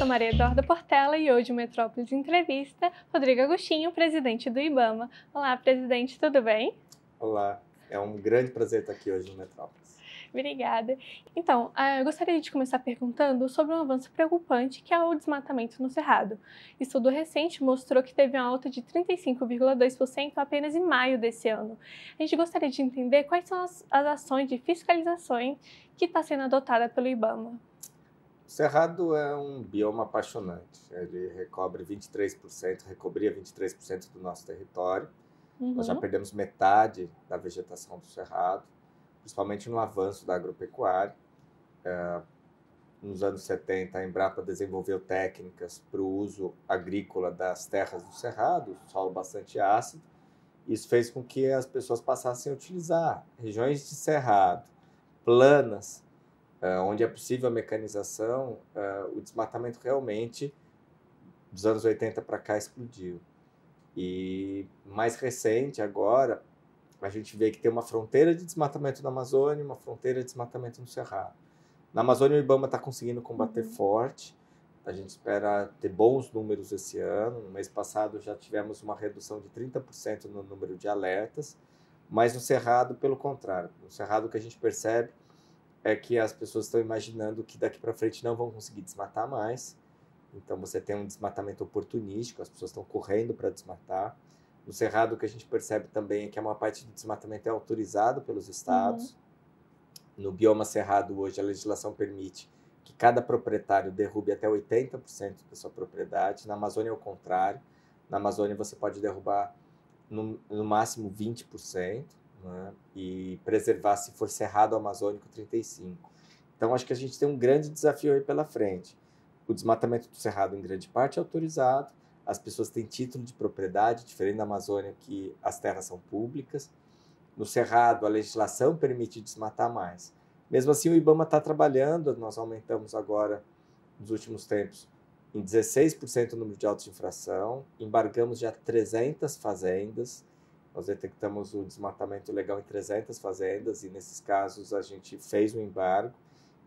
Maria Eduarda Portela e hoje o Metrópolis entrevista Rodrigo Agostinho, presidente do IBAMA. Olá, presidente, tudo bem? Olá, é um grande prazer estar aqui hoje no Metrópolis. Obrigada. Então, eu gostaria de começar perguntando sobre um avanço preocupante que é o desmatamento no Cerrado. Estudo recente mostrou que teve uma alta de 35,2% apenas em maio desse ano. A gente gostaria de entender quais são as ações de fiscalização que está sendo adotada pelo IBAMA. O Cerrado é um bioma apaixonante. Ele recobria 23% do nosso território. Nós já perdemos metade da vegetação do Cerrado, principalmente no avanço da agropecuária. Nos anos 70, a Embrapa desenvolveu técnicas para o uso agrícola das terras do Cerrado, solo bastante ácido. Isso fez com que as pessoas passassem a utilizar regiões de cerrado, planas, onde é possível a mecanização. O desmatamento realmente, dos anos 80 para cá, explodiu. E mais recente, agora, a gente vê que tem uma fronteira de desmatamento na Amazônia e uma fronteira de desmatamento no Cerrado. Na Amazônia, o IBAMA está conseguindo combater forte. A gente espera ter bons números esse ano. No mês passado, já tivemos uma redução de 30% no número de alertas. Mas no Cerrado, pelo contrário. No Cerrado, o que a gente percebe é que as pessoas estão imaginando que daqui para frente não vão conseguir desmatar mais. Então, você tem um desmatamento oportunístico, as pessoas estão correndo para desmatar. No Cerrado, o que a gente percebe também é que a maior parte do desmatamento é autorizado pelos estados. No bioma Cerrado, hoje, a legislação permite que cada proprietário derrube até 80% da sua propriedade. Na Amazônia é o contrário. Na Amazônia, você pode derrubar no máximo 20%, né? E preservar, se for cerrado amazônico, 35%. Então, acho que a gente tem um grande desafio aí pela frente. O desmatamento do Cerrado, em grande parte, é autorizado. As pessoas têm título de propriedade, diferente da Amazônia, que as terras são públicas. No Cerrado, a legislação permite desmatar mais. Mesmo assim, o IBAMA está trabalhando. Nós aumentamos agora, nos últimos tempos, em 16% o número de autos de infração. Embargamos já 300 fazendas. Nós detectamos o desmatamento ilegal em 300 fazendas e, nesses casos, a gente fez o embargo.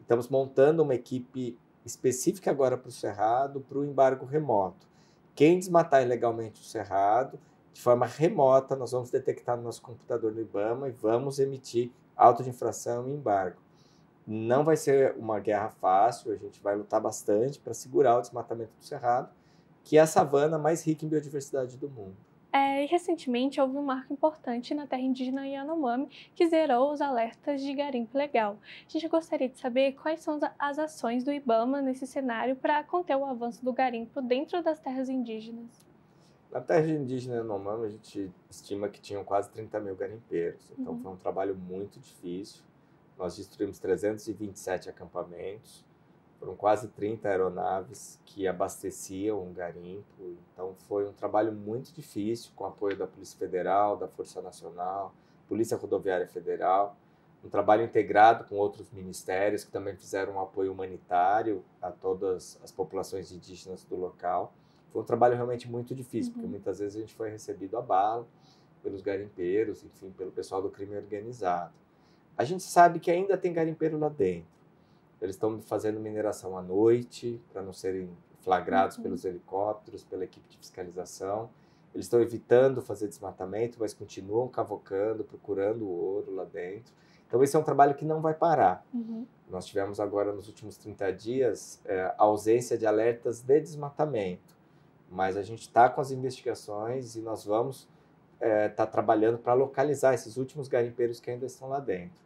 Estamos montando uma equipe específica agora para o Cerrado, para o embargo remoto. Quem desmatar ilegalmente o Cerrado, de forma remota, nós vamos detectar no nosso computador do IBAMA e vamos emitir auto de infração e embargo. Não vai ser uma guerra fácil, a gente vai lutar bastante para segurar o desmatamento do Cerrado, que é a savana mais rica em biodiversidade do mundo. E recentemente houve um marco importante na terra indígena Yanomami que zerou os alertas de garimpo ilegal. A gente gostaria de saber quais são as ações do IBAMA nesse cenário para conter o avanço do garimpo dentro das terras indígenas. Na terra indígena Yanomami, a gente estima que tinham quase 30 mil garimpeiros. Então, foi um trabalho muito difícil. Nós destruímos 327 acampamentos. Foram quase 30 aeronaves que abasteciam o garimpo. Então, foi um trabalho muito difícil, com o apoio da Polícia Federal, da Força Nacional, Polícia Rodoviária Federal. Um trabalho integrado com outros ministérios que também fizeram um apoio humanitário a todas as populações indígenas do local. Foi um trabalho realmente muito difícil, porque muitas vezes a gente foi recebido a bala pelos garimpeiros, enfim, pelo pessoal do crime organizado. A gente sabe que ainda tem garimpeiro lá dentro. Eles estão fazendo mineração à noite, para não serem flagrados pelos helicópteros, pela equipe de fiscalização. Eles estão evitando fazer desmatamento, mas continuam cavocando, procurando ouro lá dentro. Então, esse é um trabalho que não vai parar. Nós tivemos agora, nos últimos 30 dias, a ausência de alertas de desmatamento. Mas a gente está com as investigações e nós vamos estar trabalhando para localizar esses últimos garimpeiros que ainda estão lá dentro.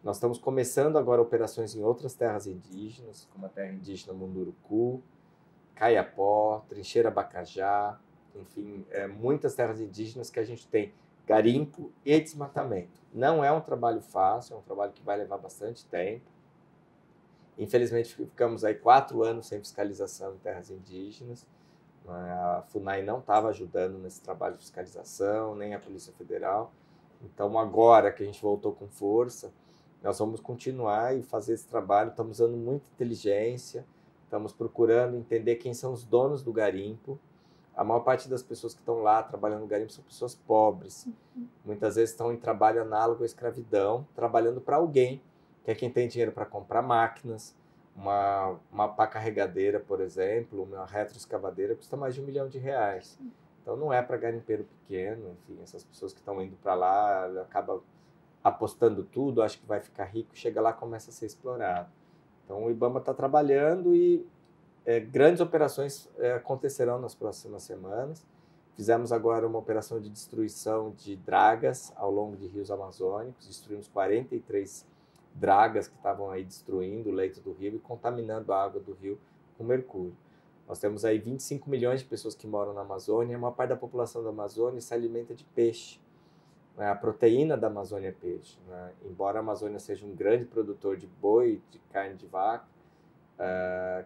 Nós estamos começando agora operações em outras terras indígenas, como a terra indígena Munduruku, Caiapó, Trincheira Bacajá, enfim, muitas terras indígenas que a gente tem garimpo e desmatamento. Não é um trabalho fácil, é um trabalho que vai levar bastante tempo. Infelizmente, ficamos aí 4 anos sem fiscalização em terras indígenas. A FUNAI não estava ajudando nesse trabalho de fiscalização, nem a Polícia Federal. Então, agora que a gente voltou com força, nós vamos continuar e fazer esse trabalho. Estamos usando muita inteligência, estamos procurando entender quem são os donos do garimpo. A maior parte das pessoas que estão lá trabalhando no garimpo são pessoas pobres. Muitas vezes estão em trabalho análogo à escravidão, trabalhando para alguém, que é quem tem dinheiro para comprar máquinas, Uma pá carregadeira, por exemplo, uma retroescavadeira custa mais de R$ 1 milhão. Então não é para garimpeiro pequeno, enfim, essas pessoas que estão indo para lá, acaba apostando tudo, acha que vai ficar rico, chega lá e começa a ser explorado. Então o IBAMA está trabalhando e grandes operações acontecerão nas próximas semanas. Fizemos agora uma operação de destruição de dragas ao longo de rios amazônicos, destruímos 43 dragas que estavam aí destruindo o leito do rio e contaminando a água do rio com mercúrio. Nós temos aí 25 milhões de pessoas que moram na Amazônia, e a maior parte da população da Amazônia se alimenta de peixe. A proteína da Amazônia é peixe. Embora a Amazônia seja um grande produtor de boi, de carne de vaca,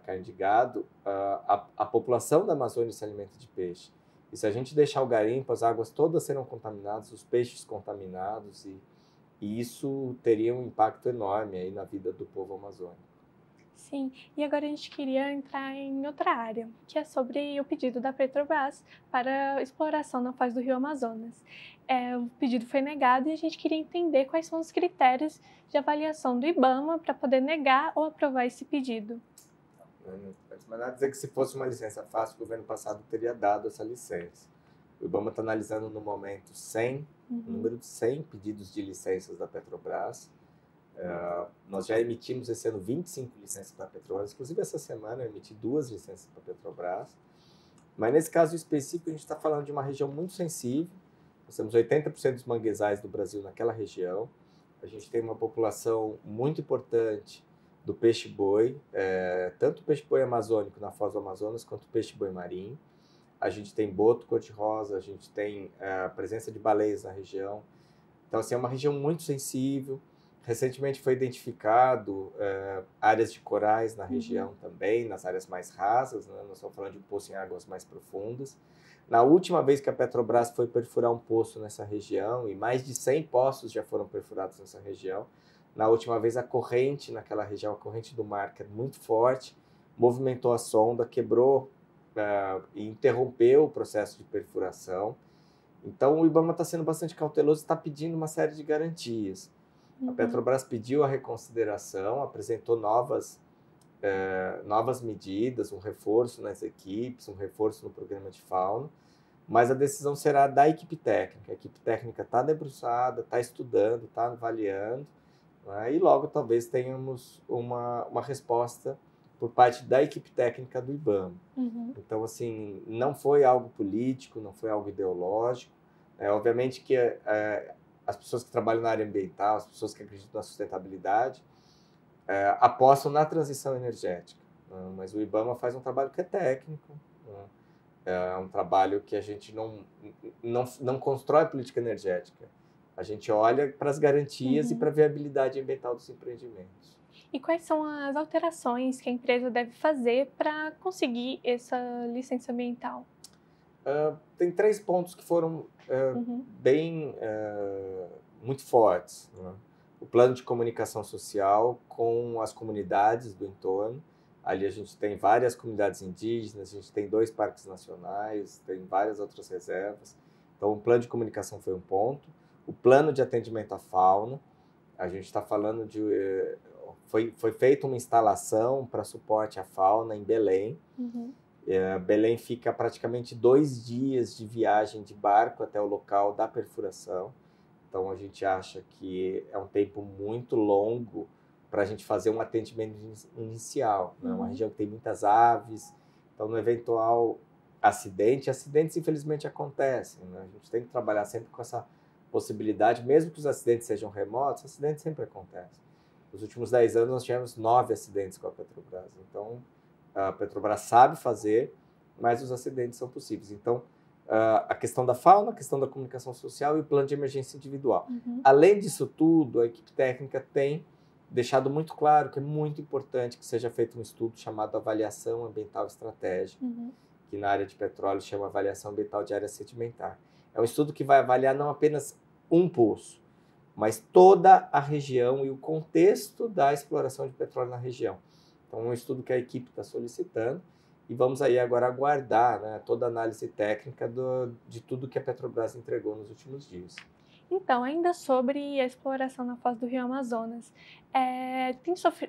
carne de gado, a população da Amazônia se alimenta de peixe. E se a gente deixar o garimpo, as águas todas serão contaminadas, os peixes contaminados, e isso teria um impacto enorme aí na vida do povo amazônico. Sim, e agora a gente queria entrar em outra área, que é sobre o pedido da Petrobras para exploração na foz do Rio Amazonas. O pedido foi negado e a gente queria entender quais são os critérios de avaliação do IBAMA para poder negar ou aprovar esse pedido. Mas nada dizer que se fosse uma licença fácil, o governo passado teria dado essa licença. O IBAMA está analisando no momento o número de 100 pedidos de licenças da Petrobras. Nós já emitimos esse ano 25 licenças para a Petrobras, inclusive essa semana eu emiti 2 licenças para a Petrobras. Mas nesse caso específico a gente está falando de uma região muito sensível. Nós temos 80% dos manguezais do Brasil naquela região. A gente tem uma população muito importante do peixe-boi, tanto o peixe-boi amazônico na foz do Amazonas, quanto o peixe-boi marinho. A gente tem boto cor-de-rosa, a gente tem a presença de baleias na região. Então, assim, é uma região muito sensível. Recentemente foi identificado áreas de corais na região também, nas áreas mais rasas, né? Nós estamos falando de um poço em águas mais profundas. Na última vez que a Petrobras foi perfurar um poço nessa região, e mais de 100 poços já foram perfurados nessa região, na última vez a corrente naquela região, a corrente do mar, que é muito forte, movimentou a sonda, quebrou e interrompeu o processo de perfuração. Então o IBAMA está sendo bastante cauteloso e está pedindo uma série de garantias. A Petrobras pediu a reconsideração, apresentou novas medidas, um reforço nas equipes, um reforço no programa de fauna, mas a decisão será da equipe técnica. A equipe técnica está debruçada, está estudando, está avaliando, né? E logo talvez tenhamos uma resposta por parte da equipe técnica do IBAMA. Então, assim, não foi algo político, não foi algo ideológico. Obviamente que as pessoas que trabalham na área ambiental, as pessoas que acreditam na sustentabilidade, apostam na transição energética. Mas o IBAMA faz um trabalho que é técnico, é um trabalho que a gente não constrói política energética. A gente olha para as garantias e para a viabilidade ambiental dos empreendimentos. E quais são as alterações que a empresa deve fazer para conseguir essa licença ambiental? Tem 3 pontos que foram muito fortes, né? O plano de comunicação social com as comunidades do entorno. Ali a gente tem várias comunidades indígenas, a gente tem 2 parques nacionais, tem várias outras reservas. Então, o plano de comunicação foi um ponto. O plano de atendimento à fauna, a gente está falando de... Foi feita uma instalação para suporte à fauna em Belém. Belém fica praticamente 2 dias de viagem de barco até o local da perfuração. Então, a gente acha que é um tempo muito longo para a gente fazer um atendimento inicial. É uma região que tem muitas aves. Então, no eventual acidentes infelizmente acontecem, né? A gente tem que trabalhar sempre com essa possibilidade, mesmo que os acidentes sejam remotos, acidentes sempre acontecem. Nos últimos 10 anos, nós tivemos 9 acidentes com a Petrobras. Então, a Petrobras sabe fazer, mas os acidentes são possíveis. Então, a questão da fauna, a questão da comunicação social e o plano de emergência individual. Além disso tudo, a equipe técnica tem deixado muito claro que é muito importante que seja feito um estudo chamado Avaliação Ambiental Estratégica, que na área de petróleo chama Avaliação Ambiental de Área Sedimentar. É um estudo que vai avaliar não apenas um poço, mas toda a região e o contexto da exploração de petróleo na região. Então, é um estudo que a equipe está solicitando e vamos aí agora aguardar, né, toda a análise técnica de tudo que a Petrobras entregou nos últimos dias. Então, ainda sobre a exploração na foz do Rio Amazonas,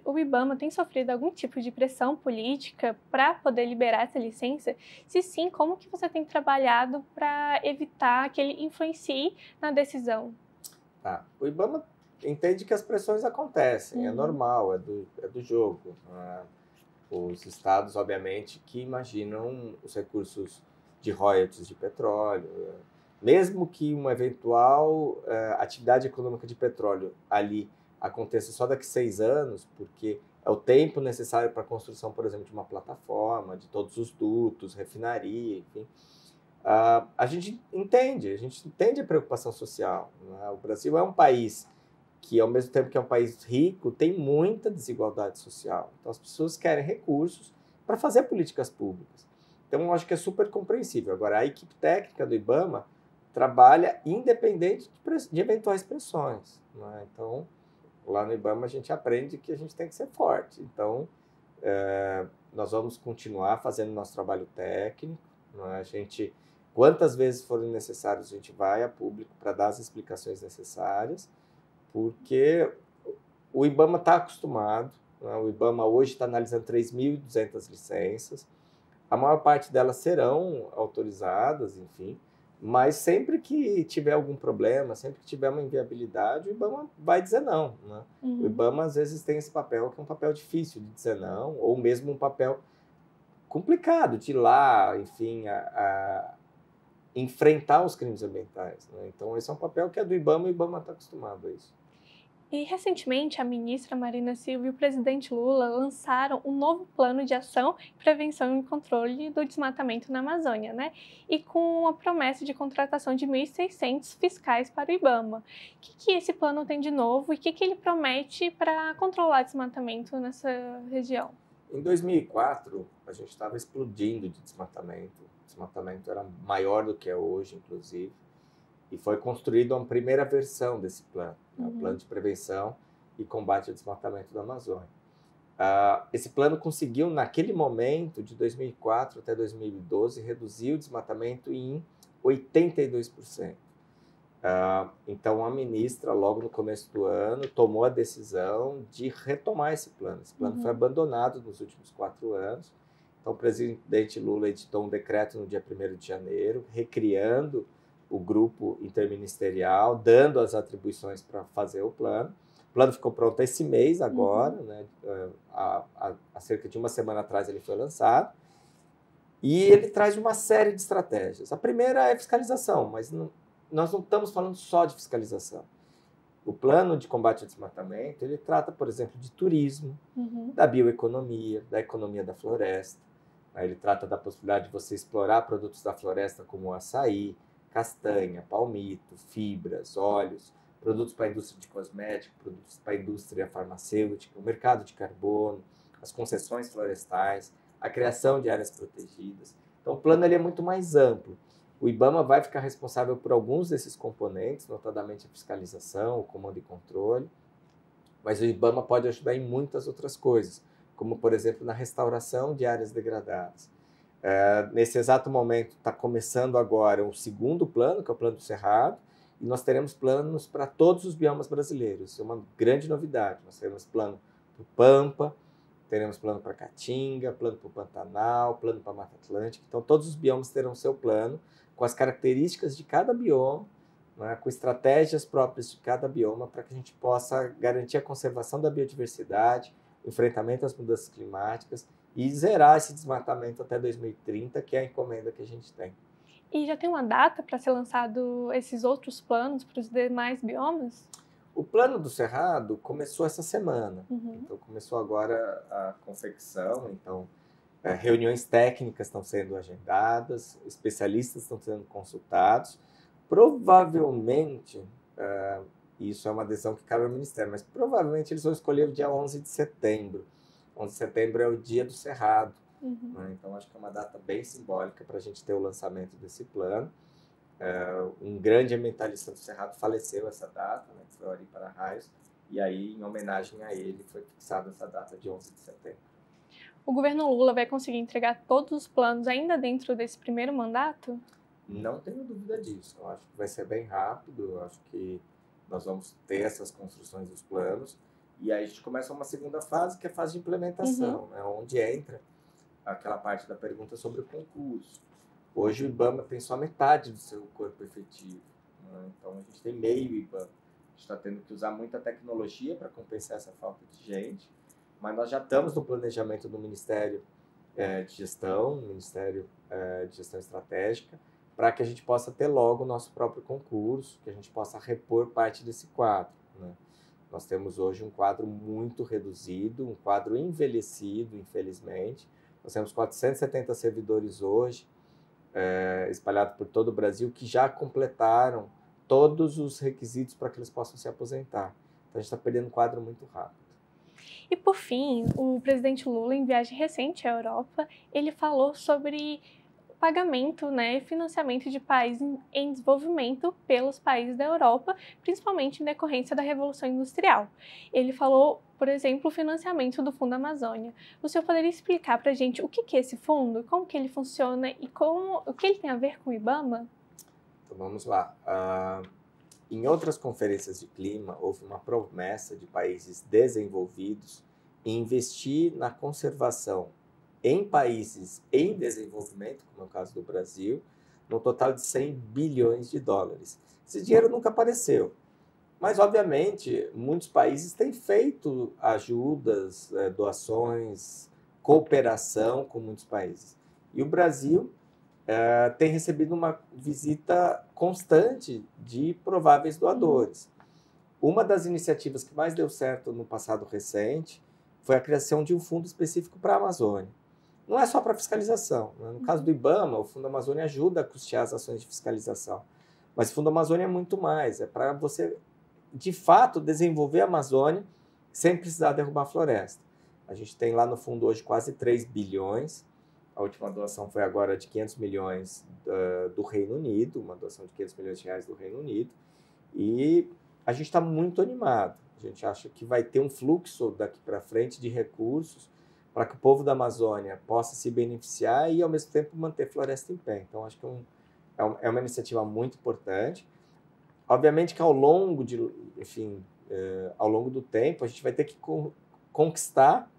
o IBAMA tem sofrido algum tipo de pressão política para poder liberar essa licença? Se sim, como que você tem trabalhado para evitar que ele influencie na decisão? Tá. O IBAMA entende que as pressões acontecem, é Uhum. normal, é do jogo. Os estados, obviamente, que imaginam os recursos de royalties de petróleo, mesmo que uma eventual atividade econômica de petróleo ali aconteça só daqui a 6 anos, porque é o tempo necessário para a construção, por exemplo, de uma plataforma, de todos os dutos, refinaria, enfim. A gente entende a preocupação social, né? O Brasil é um país que, ao mesmo tempo que é um país rico, tem muita desigualdade social. Então, as pessoas querem recursos para fazer políticas públicas. Então, eu acho que é super compreensível. Agora, a equipe técnica do IBAMA trabalha independente de eventuais pressões, né? Então, lá no IBAMA a gente aprende que a gente tem que ser forte. Então, nós vamos continuar fazendo nosso trabalho técnico, né? Quantas vezes forem necessárias, a gente vai a público para dar as explicações necessárias, porque o IBAMA está acostumado, né? O IBAMA hoje está analisando 3.200 licenças, a maior parte delas serão autorizadas, enfim, mas sempre que tiver algum problema, sempre que tiver uma inviabilidade, o IBAMA vai dizer não, né? O Uhum. IBAMA às vezes tem esse papel que é um papel difícil de dizer não, ou mesmo um papel complicado de ir lá, enfim, a enfrentar os crimes ambientais, né? Então esse é um papel que é do IBAMA e o IBAMA está acostumado a isso. E recentemente a ministra Marina Silva e o presidente Lula lançaram um novo plano de ação, prevenção e controle do desmatamento na Amazônia, né? E com a promessa de contratação de 1.600 fiscais para o IBAMA. O que esse plano tem de novo e o que ele promete para controlar o desmatamento nessa região? Em 2004, a gente estava explodindo de desmatamento. O desmatamento era maior do que é hoje, inclusive. E foi construída uma primeira versão desse plano, né? O Plano de Prevenção e Combate ao Desmatamento da Amazônia. Esse plano conseguiu, naquele momento, de 2004 até 2012, reduzir o desmatamento em 82%. Então, a ministra, logo no começo do ano, tomou a decisão de retomar esse plano. Esse plano foi abandonado nos últimos 4 anos. Então, o presidente Lula editou um decreto no dia 1º de janeiro, recriando o grupo interministerial, dando as atribuições para fazer o plano. O plano ficou pronto esse mês agora, né? Há cerca de uma semana atrás ele foi lançado. E ele traz uma série de estratégias. A primeira é a fiscalização, mas nós não estamos falando só de fiscalização. O plano de combate ao desmatamento, ele trata, por exemplo, de turismo, da bioeconomia, da economia da floresta. Ele trata da possibilidade de você explorar produtos da floresta como açaí, castanha, palmito, fibras, óleos, produtos para a indústria de cosméticos, produtos para a indústria farmacêutica, o mercado de carbono, as concessões florestais, a criação de áreas protegidas. Então, o plano ele é muito mais amplo. O IBAMA vai ficar responsável por alguns desses componentes, notadamente a fiscalização, o comando e controle, mas o IBAMA pode ajudar em muitas outras coisas, como, por exemplo, na restauração de áreas degradadas. Nesse exato momento, está começando agora o segundo plano, que é o Plano do Cerrado, e nós teremos planos para todos os biomas brasileiros. Isso é uma grande novidade. Nós teremos plano para o Pampa, teremos plano para Caatinga, plano para o Pantanal, plano para a Mata Atlântica. Então, todos os biomas terão seu plano, com as características de cada bioma, né, com estratégias próprias de cada bioma, para que a gente possa garantir a conservação da biodiversidade, o enfrentamento às mudanças climáticas e zerar esse desmatamento até 2030, que é a encomenda que a gente tem. E já tem uma data para ser lançado esses outros planos para os demais biomas? O plano do Cerrado começou essa semana, então começou agora a confecção, então reuniões técnicas estão sendo agendadas, especialistas estão sendo consultados. Provavelmente, isso é uma decisão que cabe ao Ministério, mas provavelmente eles vão escolher o dia 11 de setembro. 11 de setembro é o dia do Cerrado, né? Então acho que é uma data bem simbólica para a gente ter o lançamento desse plano. Um grande ambientalista do Cerrado faleceu essa data, né, que foi o Ari Para-Raios, e aí, em homenagem a ele, foi fixada essa data de 11 de setembro. O governo Lula vai conseguir entregar todos os planos ainda dentro desse primeiro mandato? Não tenho dúvida disso. Eu acho que vai ser bem rápido. Eu acho que nós vamos ter essas construções dos planos. E aí a gente começa uma segunda fase, que é a fase de implementação, né? Onde entra aquela parte da pergunta sobre o concurso. Hoje o IBAMA tem só metade do seu corpo efetivo, né? Então a gente tem meio IBAMA. A gente está tendo que usar muita tecnologia para compensar essa falta de gente, mas nós já estamos no planejamento do Ministério de Gestão, Ministério de Gestão Estratégica, para que a gente possa ter logo o nosso próprio concurso, que a gente possa repor parte desse quadro, né? Nós temos hoje um quadro muito reduzido, um quadro envelhecido, infelizmente. Nós temos 470 servidores hoje, espalhados por todo o Brasil, que já completaram todos os requisitos para que eles possam se aposentar. Então, a gente está perdendo um quadro muito rápido. E, por fim, o presidente Lula, em viagem recente à Europa, ele falou sobre pagamento, né, financiamento de países em desenvolvimento pelos países da Europa, principalmente em decorrência da Revolução Industrial. Ele falou, por exemplo, o financiamento do Fundo Amazônia. O senhor poderia explicar para a gente o que é esse fundo, como que ele funciona e o que ele tem a ver com o IBAMA? Então, vamos lá. Em outras conferências de clima, houve uma promessa de países desenvolvidos em investir na conservação em países em desenvolvimento, como é o caso do Brasil, no total de 100 bilhões de dólares. Esse dinheiro nunca apareceu, mas, obviamente, muitos países têm feito ajudas, doações, cooperação com muitos países. E o Brasil tem recebido uma visita constante de prováveis doadores. Uma das iniciativas que mais deu certo no passado recente foi a criação de um fundo específico para a Amazônia. Não é só para fiscalização, né? No caso do IBAMA, o Fundo Amazônia ajuda a custear as ações de fiscalização. Mas o Fundo Amazônia é muito mais. É para você, de fato, desenvolver a Amazônia sem precisar derrubar a floresta. A gente tem lá no fundo hoje quase 3 bilhões. A última doação foi agora de 500 milhões do Reino Unido, uma doação de 500 milhões de reais do Reino Unido. E a gente está muito animado. A gente acha que vai ter um fluxo daqui para frente de recursos para que o povo da Amazônia possa se beneficiar e, ao mesmo tempo, manter floresta em pé. Então, acho que é uma iniciativa muito importante. Obviamente que ao longo do tempo, a gente vai ter que conquistar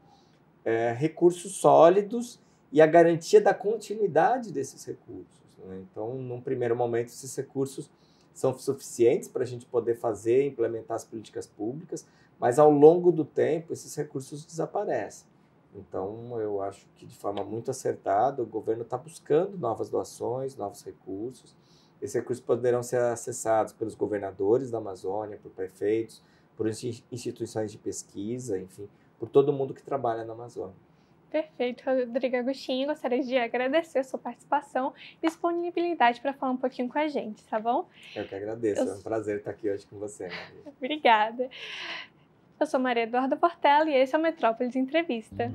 recursos sólidos e a garantia da continuidade desses recursos, né? Então, num primeiro momento, esses recursos são suficientes para a gente poder fazer, implementar as políticas públicas, mas ao longo do tempo, esses recursos desaparecem. Então, eu acho que de forma muito acertada, o governo está buscando novas doações, novos recursos. Esses recursos poderão ser acessados pelos governadores da Amazônia, por prefeitos, por instituições de pesquisa, enfim, por todo mundo que trabalha na Amazônia. Perfeito, Rodrigo Agostinho. Gostaria de agradecer a sua participação e disponibilidade para falar um pouquinho com a gente, tá bom? Eu que agradeço, é um prazer estar aqui hoje com você, Maria. Obrigada. Eu sou Maria Eduarda Portela e esse é o Metrópolis Entrevista.